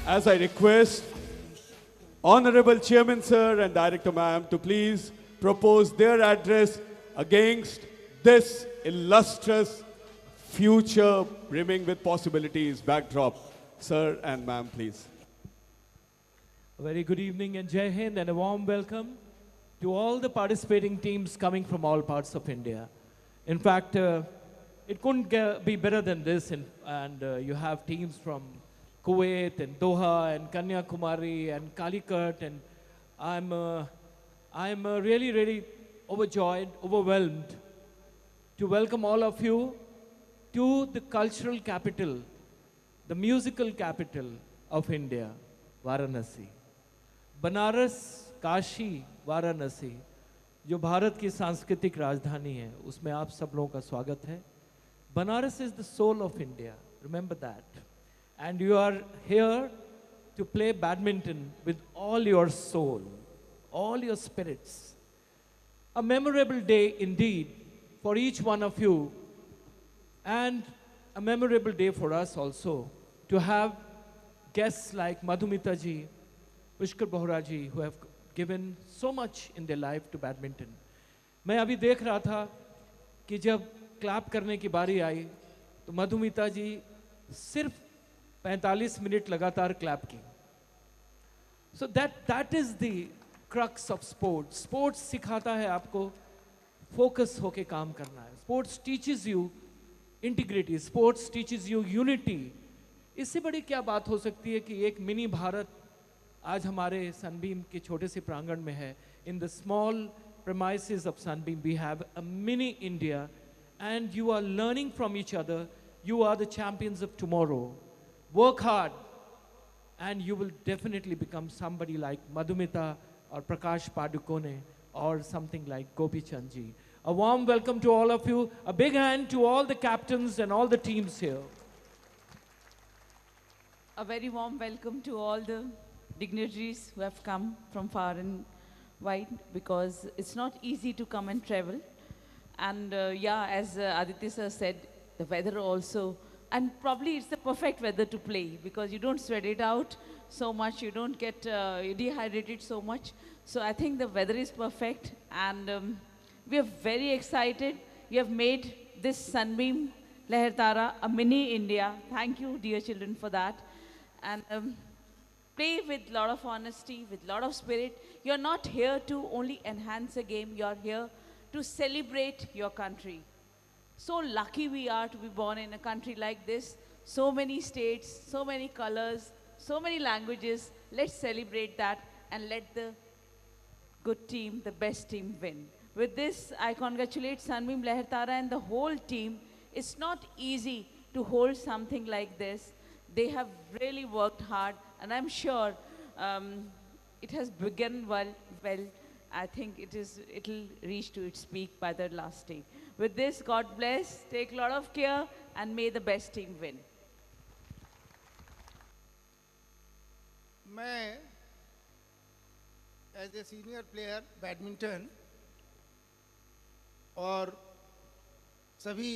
as I request Honorable Chairman Sir and Director Ma'am to please propose their address against this illustrious future brimming with possibilities backdrop. Sir and Ma'am, please. A very good evening and Jai Hind and a warm welcome to all the participating teams coming from all parts of India. In fact, it couldn't be better than this, and you have teams from Kuwait and Doha and Kanyakumari and Calicut, and I'm really, really overjoyed, overwhelmed to welcome all of you to the cultural capital, the musical capital of India, Varanasi. Banaras, Kashi, Varanasi जो भारत की सांस्कृतिक राजधानी है उसमें आप सब लोगों का स्वागत है. Banaras is the soul of India, remember that. And you are here to play badminton with all your soul, all your spirits. A memorable day indeed for each one of you, and a memorable day for us also to have guests like Madhumita ji, Pushkar Bohra ji, who have given so much in their life to badminton. मैं अभी देख रहा था कि जब clap करने की बारी आई तो मधुमिता जी सिर्फ 45 मिनट लगातार क्लैप की. So that is the crux of sports. Sports सिखाता है आपको फोकस होके काम करना है. Sports teaches you integrity. Sports teaches you unity. इससे बड़ी क्या बात हो सकती है कि एक मिनी भारत आज हमारे सनबीम के छोटे से प्रांगण में है. In the small premises of Sunbeam we have a mini India, and you are learning from each other. You are the champions of tomorrow. Work hard and you will definitely become somebody like Madhumita or Prakash Padukone or something like Gopi Chandji. A warm welcome to all of you. A big hand to all the captains and all the teams here. A very warm welcome to all the dignitaries who have come from far and wide, because it's not easy to come and travel. And yeah, as Aditya sir said, the weather also, and probably it's the perfect weather to play because you don't sweat it out so much, you don't get dehydrated so much. So I think the weather is perfect, and we are very excited. You have made this Sunbeam Lehertara a mini India. Thank you, dear children, for that. And play with a lot of honesty, with a lot of spirit. You're not here to only enhance a game, you're here to celebrate your country. So lucky we are to be born in a country like this. So many states, so many colors, so many languages. Let's celebrate that and let the good team, the best team win. With this, I congratulate Sunbeam Lehertara and the whole team. It's not easy to hold something like this. They have really worked hard, and I'm sure it has begun well. I think it'll reach to its peak by the last day. With this, God bless, take a lot of care, and may the best team win. मैं as a senior player badminton और सभी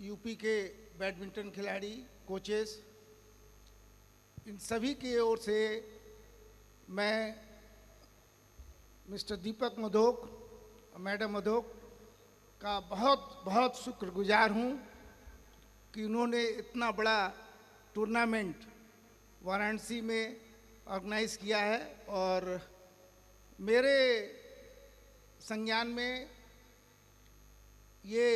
UP के badminton खिलाड़ी, coaches, इन सभी की ओर से मैं mister दीपक Madhok, madam Madhok का बहुत बहुत शुक्रगुजार हूँ कि उन्होंने इतना बड़ा टूर्नामेंट वाराणसी में ऑर्गेनाइज़ किया है. और मेरे संज्ञान में ये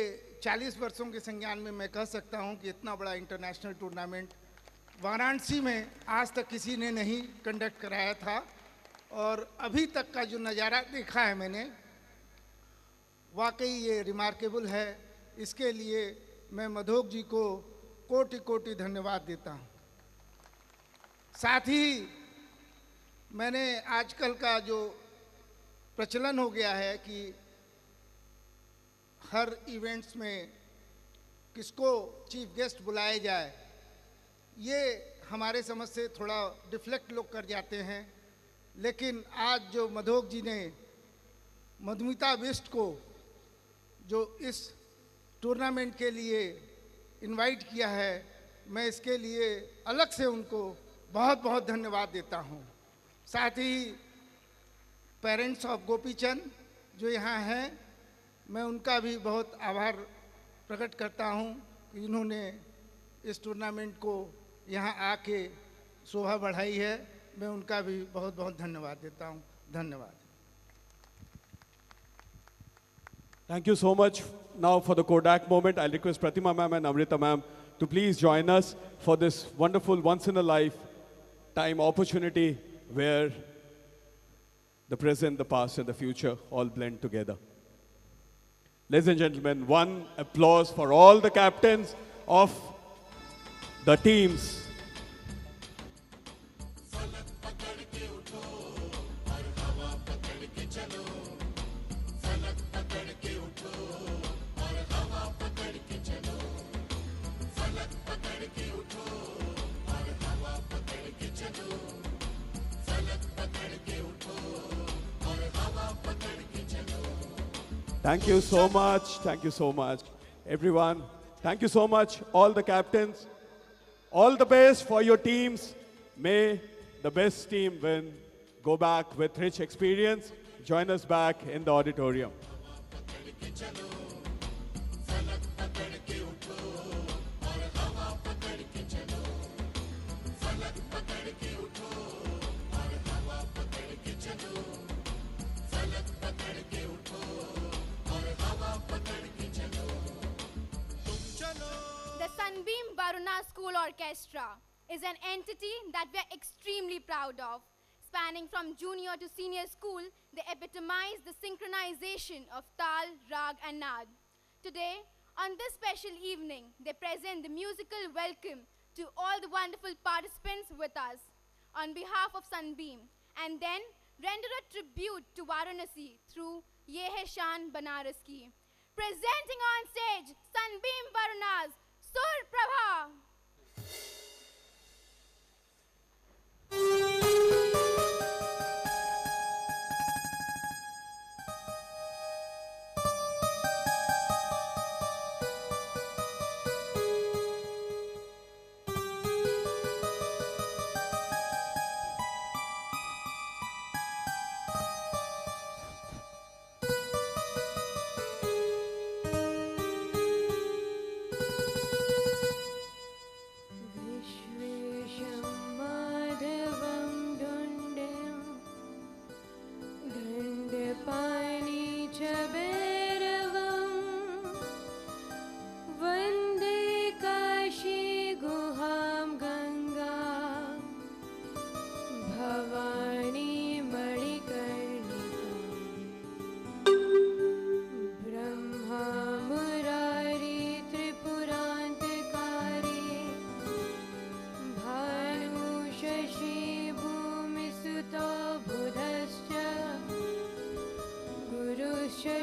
40 वर्षों के संज्ञान में मैं कह सकता हूँ कि इतना बड़ा इंटरनेशनल टूर्नामेंट वाराणसी में आज तक किसी ने नहीं कंडक्ट कराया था. और अभी तक का जो नज़ारा देखा है मैंने, वाकई ये रिमार्केबल है. इसके लिए मैं मधोक जी को कोटि कोटि धन्यवाद देता हूँ. साथ ही मैंने आजकल का जो प्रचलन हो गया है कि हर इवेंट्स में किसको चीफ गेस्ट बुलाया जाए, ये हमारे समझ से थोड़ा डिफ्लेक्ट लोग कर जाते हैं. लेकिन आज जो मधोक जी ने मधुमिता बिष्ट को जो इस टूर्नामेंट के लिए इनवाइट किया है, मैं इसके लिए अलग से उनको बहुत बहुत धन्यवाद देता हूँ। साथ ही पेरेंट्स ऑफ गोपीचंद जो यहाँ हैं, मैं उनका भी बहुत आभार प्रकट करता हूँ कि इन्होंने इस टूर्नामेंट को यहाँ आके शोभा बढ़ाई है। मैं उनका भी बहुत बहुत धन्यवाद देता हूँ। धन्यवाद। Thank you so much. Now for the Kodak moment, I'll request Pratima ma'am and Amrita ma'am to please join us for this wonderful once-in-a-lifetime opportunity where the present, the past, and the future all blend together. Ladies and gentlemen, one applause for all the captains of the teams. Thank you so much. Thank you so much, everyone. Thank you so much, all the captains. All the best for your teams. May the best team win. Go back with rich experience. Join us back in the auditorium. The Sunbeam Varuna School Orchestra is an entity that we are extremely proud of. Spanning from junior to senior school, they epitomize the synchronization of Tal, Rag and Nad. Today, on this special evening, they present the musical welcome to all the wonderful participants with us on behalf of Sunbeam, and then render a tribute to Varanasi through Ye Hai Shaan Banaras Ki. Presenting on stage, Sunbeam Varuna's Sur Prabha.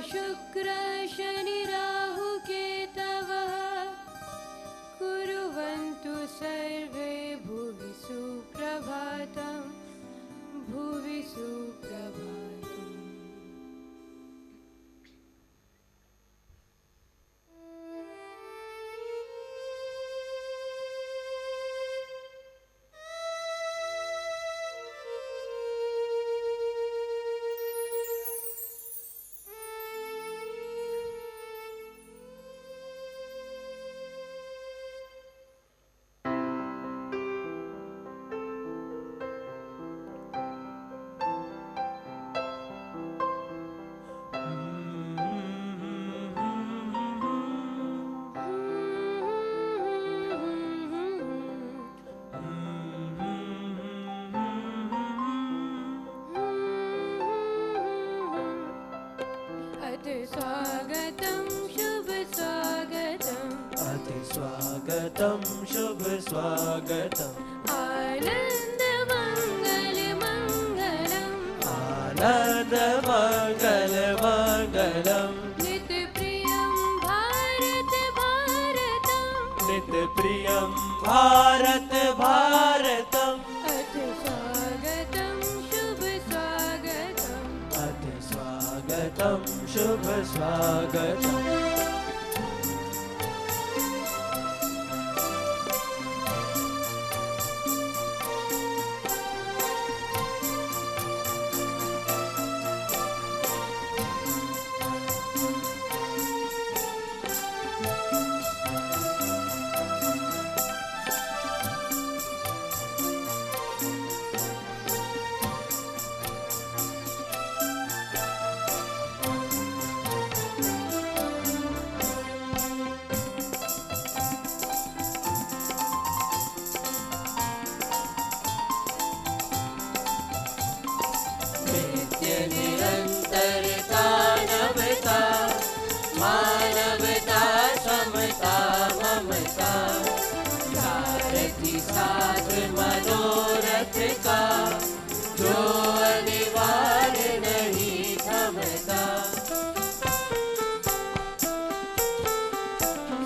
शुक्र शनि राहु केतवः कुर्वन्तु सर्वे भुवि सुप्रभातं भुवि सुप्रभातम्। स्वागतं शुभ स्वागतं अति स्वागतं शुभ स्वागतं आनंद मंगल मंगलम् आनंद मंगल मंगलम् नित्य प्रियं भारत भारतम् नित्य प्रियं भारत भारतम् अति स्वागतं शुभ स्वागतम् अति स्वागतं शुभ स्वागतम्। जो अनिवार्य नहीं थमता।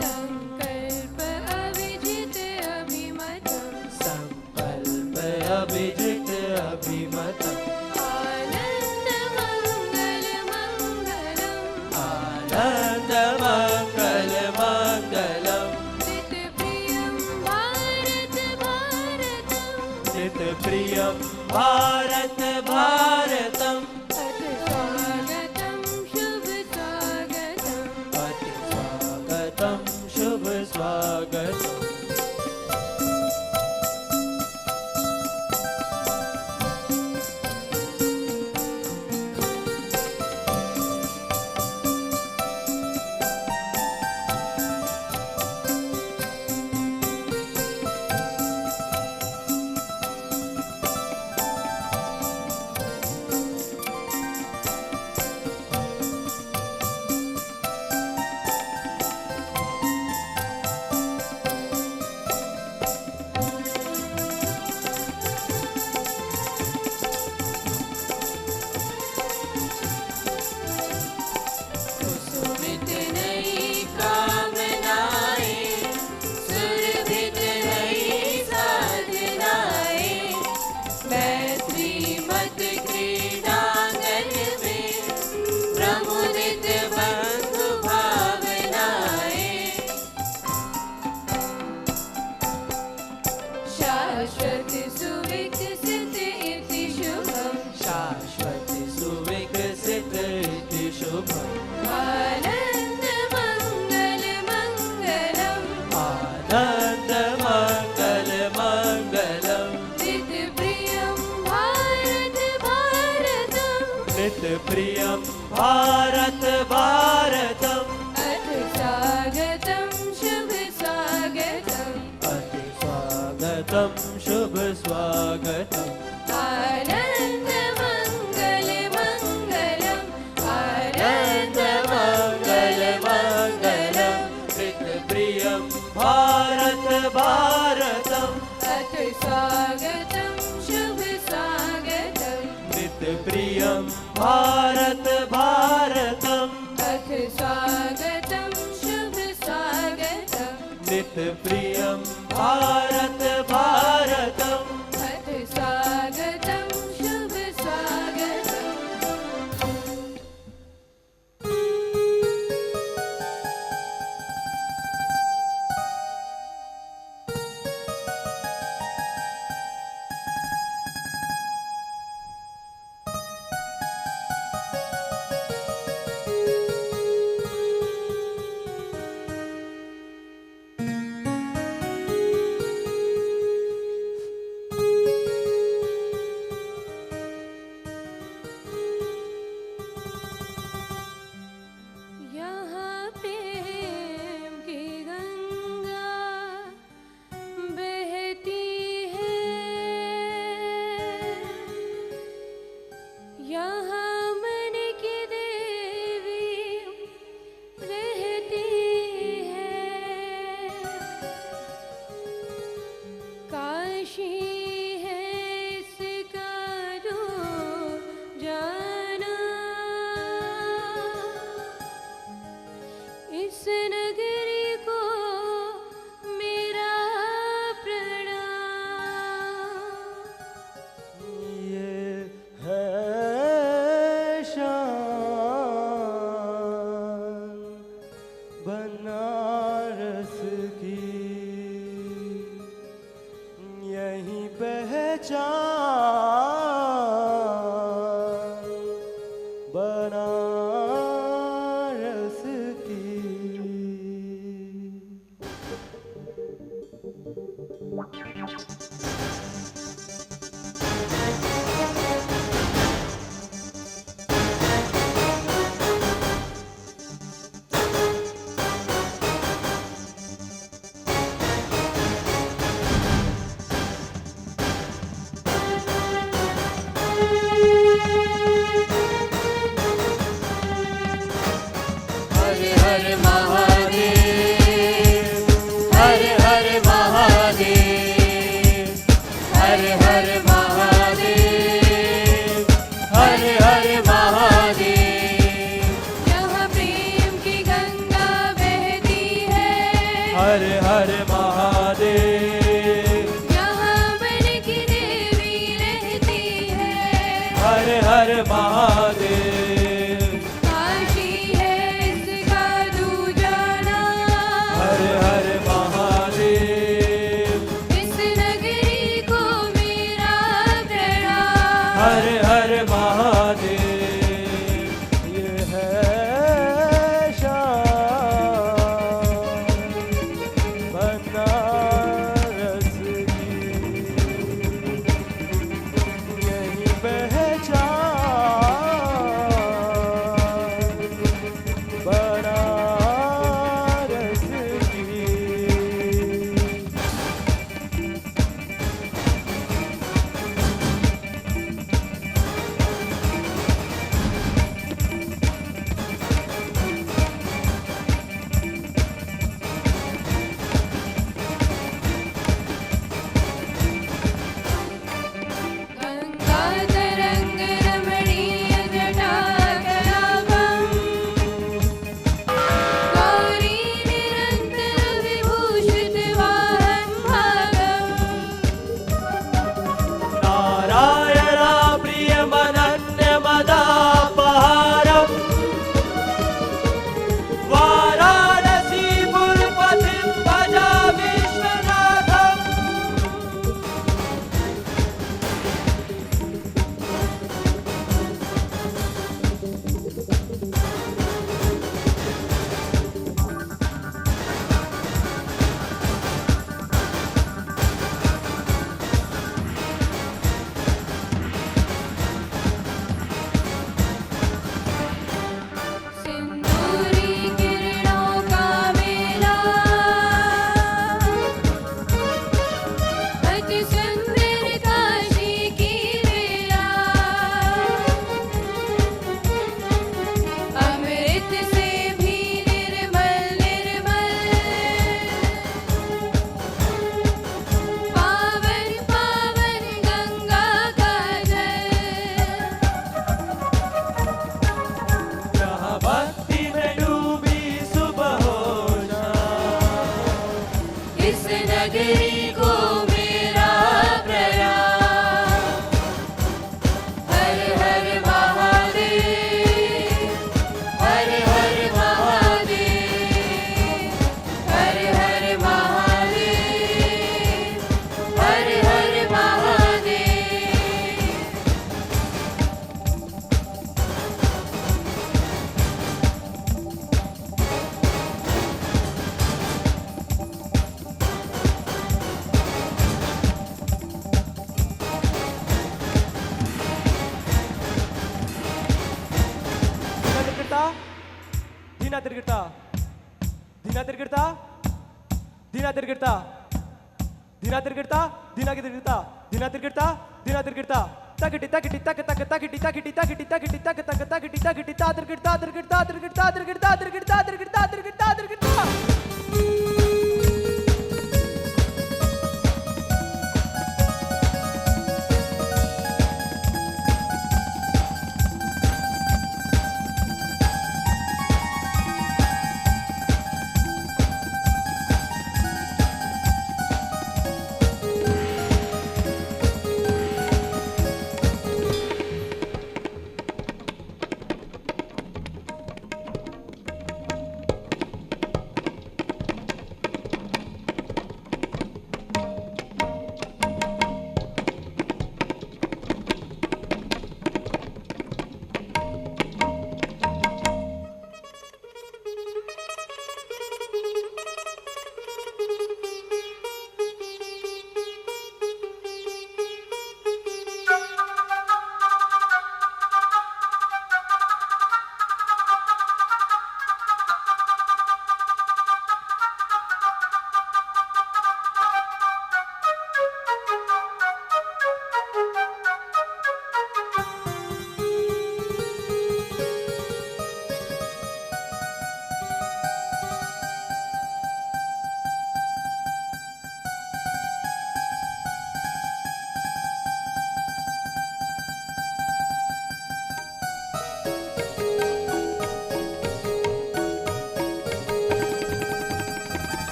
संकल्प अविजित अभिमतम् संकल्प अभिजित अभिमतम्। आनन्द मङ्गल मङ्गलम् आनन्द मङ्गल मङ्गलम्। नित्यप्रियं भारत भारतम् नित्यप्रियं भारत भारतम्। अथ स्वागतं शुभ स्वागतम् अति स्वागतं शुभ स्वागतम्। सुमित नई कामनाएं सुरभित नई साधनाएं मैत्री मत क्रीडांगन में प्रमुदित बंधु भावनाएं शाश्वत सुविकसित इति शुभम् शाश्वत सुविकसित इति शुभम्। आनन्द मङ्गल मङ्गलम् आनन्द मङ्गल मङ्गलम्। नित्यप्रियं भारत भारतम् नित्यप्रियं भारत भारतम्। अथ स्वागतं शुभ स्वागतम् अति स्वागतं शुभ स्वागतम्। आनन्द मङ्गल मङ्गलम् आनन्द मङ्गल मङ्गलम्। नित्यप्रियं भारत भारतम्। अथ स्वागतं शुभ स्वागतम् नित्यप्रियं भारत भारतम्। अथ स्वागतं शुभ स्वागतम् नित्यप्रियं भारत भारतम्। अथ स्वागतं शुभ स्वागतम् हर हर महादेव। काशी है इसका दूजा नाम, हर हर महादेव। इस नगरी को मेरा प्रणाम। हर हर महादेव। ये है शान बनारस की, यही पहचान बनारस की। गंगा तरंग रमणीय जटाकलापम्, गौरी निरंतर विभूषित वाहन भागम्। नारायणा प्रियमनन्यमदापहारम्, वाराणसीपुरपतिं भजा विश्वनाथम्। सिंदूरी किरणों का मेला, अति सुंदर काशी की बेला। अमृत से भी निर्मल निर्मल, पावन पावन गंगा का जल। जहाँ भक्ति में डूबी सुबह हो शाम, इस नगरी को मेरा प्रणाम। हर हर महादेव, हर हर महादेव, हर हर महादेव, हर हर महादेव। धीना तिरगिरता, धीना तिरगिरता, धीना तिरगिरता, धीना तिरगिरता, धीना तिरगिरता, धीना तिरगिरता, धीना तिरगिरता, तकटी तकटी तक तक तकटी तकटी तकटी तकटी तक तक तकटी तकटी ता तिरगिरता तिरगिरता तिरगिरता तिरगिरता तिरगिरता तिरगिरता तिरगिरता तिरगिरता।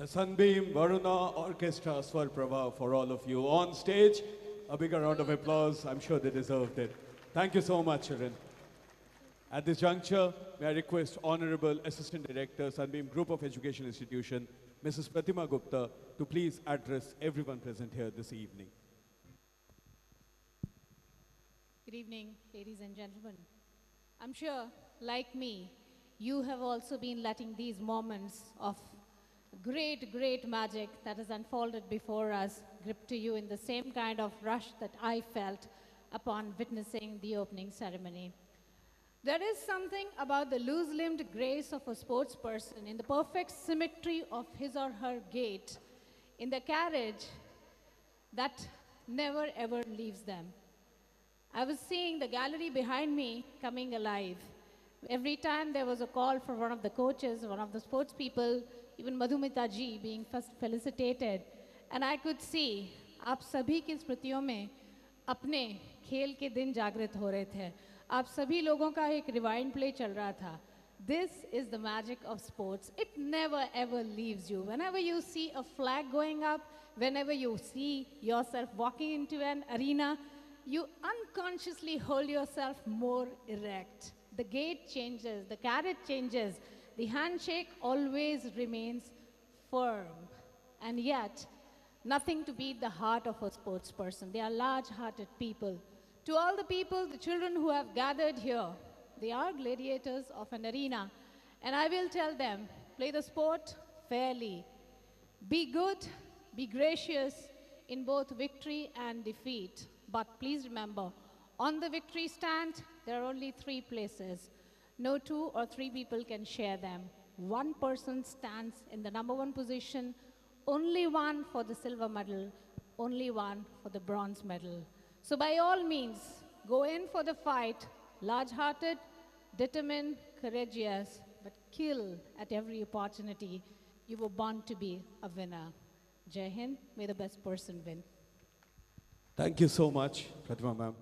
The Sunbeam Varuna Orchestra Swar Prabha for all of you on stage. A bigger round of applause. I'm sure they deserved it. Thank you so much, Sharon. At this juncture, may I request Honorable Assistant Director, Sunbeam Group of Education Institution, Mrs. Pratima Gupta, to please address everyone present here this evening. Good evening, ladies and gentlemen. I'm sure, like me, you have also been letting these moments of great, great magic that has unfolded before us grip to you in the same kind of rush that I felt upon witnessing the opening ceremony. There is something about the loose-limbed grace of a sports person, in the perfect symmetry of his or her gait, in the carriage, that never ever leaves them. I was seeing the gallery behind me coming alive. Every time there was a call for one of the coaches, one of the sports people, even Madhumita ji being first felicitated, and I could see आप सभी की स्मृतियों में अपने खेल के दिन जागृत हो रहे थे. आप सभी लोगों का एक रिवाइंड प्ले चल रहा था. This is the magic of sports. It never ever leaves you. Whenever you see a flag going up, whenever you see yourself walking into an arena, you unconsciously hold yourself more erect. The gait changes, the carriage changes, the handshake always remains firm. And yet, nothing to beat the heart of a sports person. They are large-hearted people. To all the people, the children who have gathered here, they are gladiators of an arena. And I will tell them, play the sport fairly. Be good, be gracious in both victory and defeat. But please remember, on the victory stand, there are only 3 places. No 2 or 3 people can share them. One person stands in the number 1 position, only one for the silver medal, only one for the bronze medal. So by all means, go in for the fight, large-hearted, determined, courageous, but kill at every opportunity. You were born to be a winner. Jai Hind, may the best person win. Thank you so much, Pratima ma'am.